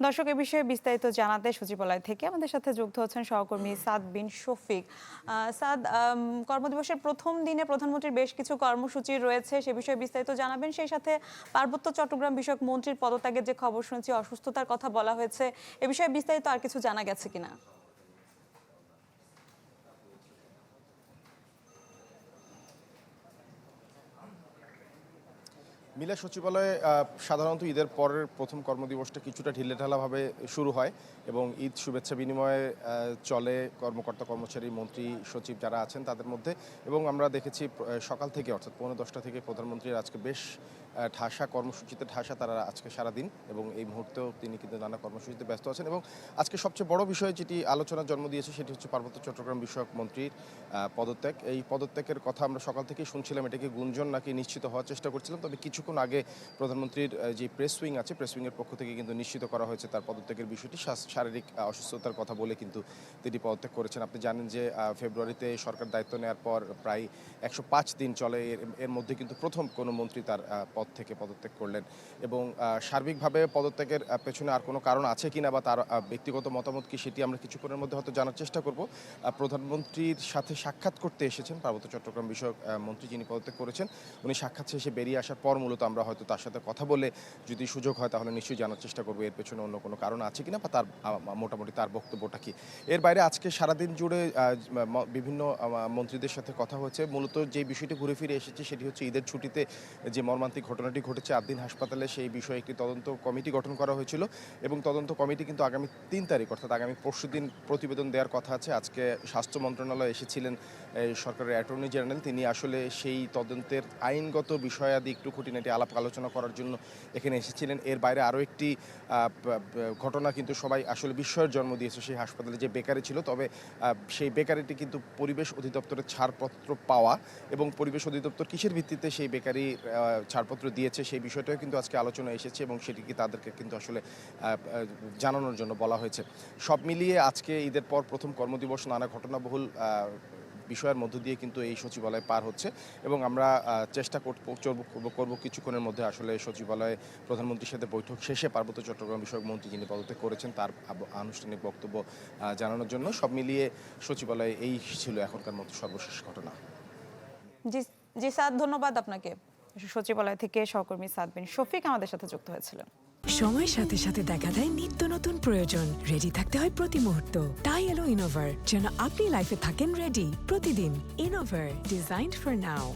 দর্শক এ বিষয়ে বিস্তারিত জানাতে সচিবালয় থেকে আমাদের সাথে যুক্ত হচ্ছেন সহকর্মী সাদ বিন শফিক। সাদ, কর্মদিবসের প্রথম দিনে প্রধানমন্ত্রীর বেশ কিছু কর্মসূচি রয়েছে, সে বিষয়ে বিস্তারিত জানাবেন। সেই সাথে পার্বত্য চট্টগ্রাম বিষয়ক মন্ত্রীর পদত্যাগের যে খবর শুনছি, অসুস্থতার কথা বলা হয়েছে, এ বিষয়ে বিস্তারিত আর কিছু জানা গেছে কিনা? মিলা সচিবালয়ে সাধারণত ঈদের পরের প্রথম কর্মদিবসটা কিছুটা ঢিলেঢালাভাবে শুরু হয় এবং ঈদ শুভেচ্ছা বিনিময়ে চলে কর্মকর্তা কর্মচারী মন্ত্রী সচিব যারা আছেন তাদের মধ্যে। এবং আমরা দেখেছি সকাল থেকে অর্থাৎ 9:45 থেকে প্রধানমন্ত্রীর আজকে বেশ ঠাসা কর্মসূচিতে ঠাসা তারা আজকে সারাদিন, এবং এই মুহূর্তেও তিনি কিন্তু নানা কর্মসূচিতে ব্যস্ত আছেন। এবং আজকে সবচেয়ে বড় বিষয় যেটি আলোচনার জন্ম দিয়েছে সেটি হচ্ছে পার্বত্য চট্টগ্রাম বিষয়ক মন্ত্রীর পদত্যাগ। এই পদত্যাগের কথা আমরা সকাল থেকেই শুনছিলাম, এটাকে গুঞ্জন নাকি নিশ্চিত হওয়ার চেষ্টা করছিলাম, তবে কিছুক্ষণ আগে প্রধানমন্ত্রীর যে প্রেস উইং আছে, প্রেস উইংয়ের পক্ষ থেকে কিন্তু নিশ্চিত করা হয়েছে তার পদত্যাগের বিষয়টি। শারীরিক অসুস্থতার কথা বলে কিন্তু তিনি পদত্যাগ করেছেন। আপনি জানেন যে ফেব্রুয়ারিতে সরকার দায়িত্ব নেওয়ার পর প্রায় 105 দিন চলে, এর মধ্যে কিন্তু প্রথম কোনো মন্ত্রী তার পদ থেকে পদত্যাগ করলেন। এবং সার্বিকভাবে পদত্যাগের পেছনে আর কোনো কারণ আছে কিনা বা তার ব্যক্তিগত মতামত কি, সেটি আমরা কিছুক্ষণের মধ্যে হয়তো জানার চেষ্টা করব। প্রধানমন্ত্রীর সাথে সাক্ষাৎ করতে এসেছেন পার্বত্য চট্টগ্রাম বিষয়ক মন্ত্রী যিনি পদত্যাগ করেছেন, উনি সাক্ষাৎ শেষে বেরিয়ে আসার পর মূলত আমরা হয়তো তার সাথে কথা বলে যদি সুযোগ হয় তাহলে নিশ্চয়ই জানার চেষ্টা করবো এর পেছনে অন্য কোনো কারণ আছে কিনা বা তার মোটামুটি তার বক্তব্যটা কি। এর বাইরে আজকে সারাদিন জুড়ে বিভিন্ন মন্ত্রীদের সাথে কথা হয়েছে। মূলত যে বিষয়টি ঘুরে ফিরে এসেছে সেটি হচ্ছে ঈদের ছুটিতে যে মর্মান্তিক ঘটনাটি ঘটেছে আদ্দিন হাসপাতালে, সেই বিষয়ে একটি তদন্ত কমিটি গঠন করা হয়েছিল এবং তদন্ত কমিটি কিন্তু আগামী 3 তারিখ অর্থাৎ আগামী পরশুদিন প্রতিবেদন দেওয়ার কথা আছে। আজকে স্বাস্থ্য মন্ত্রণালয়ে এসেছিলেন সরকারের অ্যাটর্নি জেনারেল, তিনি আসলে সেই তদন্তের আইনগত বিষয়াদি একটু খুঁটিনাটি আলাপ আলোচনা করার জন্য এখানে এসেছিলেন। এর বাইরে আরও একটি ঘটনা কিন্তু সবাই আসলে বিস্ময়ের জন্ম দিয়েছে, সেই হাসপাতালে যে বেকারি ছিল, তবে সেই বেকারিটি কিন্তু পরিবেশ অধিদপ্তরের ছাড়পত্র পাওয়া, এবং পরিবেশ অধিদপ্তর কিসের ভিত্তিতে সেই বেকারি ছাড়পত্র দিয়েছে সেই বিষয়টাও কিন্তু আজকে আলোচনা এসেছে এবং সেটিকে তাদেরকে কিন্তু আসলে জানানোর জন্য বলা হয়েছে। সব মিলিয়ে আজকে ঈদের পর প্রথম কর্মদিবস নানা ঘটনাবহুল বিষয়ের মধ্য দিয়ে কিন্তু এই সচিবালয় পার হচ্ছে এবং আমরা চেষ্টা করব কিছুক্ষণের মধ্যে আসলে সচিবালয়ে প্রধানমন্ত্রীর সাথে বৈঠক শেষে পার্বত্য চট্টগ্রাম বিষয়ক মন্ত্রী যিনি পদত্যাগ করেছেন তার আনুষ্ঠানিক বক্তব্য জানানোর জন্য। সব মিলিয়ে সচিবালয়ে এই ছিল এখনকার মতো সর্বশেষ ঘটনা। জি জি সাদ, ধন্যবাদ আপনাকে। সচিবালয় থেকে সহকর্মী সাদ বিন শফিক আমাদের সাথে যুক্ত হয়েছিলেন। সময়ের সাথে সাথে দেখা দেয় নিত্য নতুন প্রয়োজন, রেডি থাকতে হয় প্রতি মুহূর্ত। তাই এলো ইনোভার, যেন আপনি লাইফে থাকেন রেডি প্রতিদিন। Innova, designed for now.